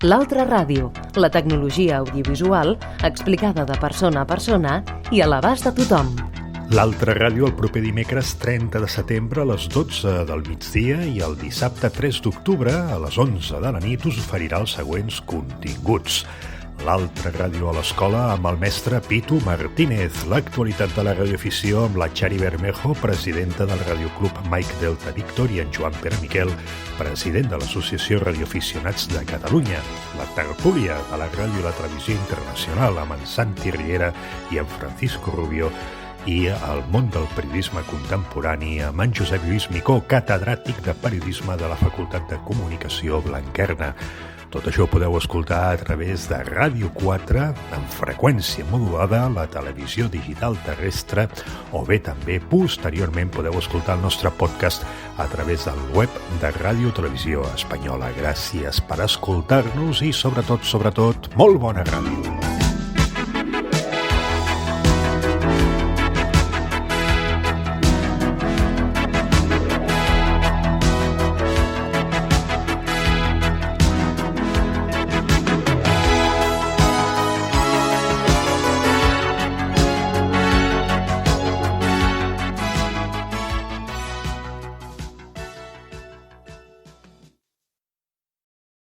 L'Altra Ràdio, la tecnologia audiovisual explicada de persona a persona i a l'abast de tothom. L'Altra Ràdio el proper dimecres 30 de setembre a les 12 del migdia i el dissabte 3 d'octubre a les 11 de la nit us oferirà els següents continguts. L'Altra Ràdio a l'escola amb el mestre Pitu Martínez, l'actualitat de la radioafició amb la Chari Bermejo, presidenta del Radioclub Mike Delta Víctor, i en Joan Pere Miquel, president de l'Associació Radioaficionats de Catalunya, la tertúlia de la ràdio i la televisió internacional amb en Santi Riera i en Francisco Rubio, i el món del periodisme contemporani amb en Josep Lluís Micó, catedràtic de periodisme de la Facultat de Comunicació Blanquerna. Tot això ho podeu escoltar a través de Ràdio 4 en freqüència modulada, la televisió digital terrestre, o bé també posteriorment podeu escoltar el nostre podcast a través del web de Ràdio Televisió Espanyola. Gràcies per escoltar-nos i sobretot, molt bona ràdio.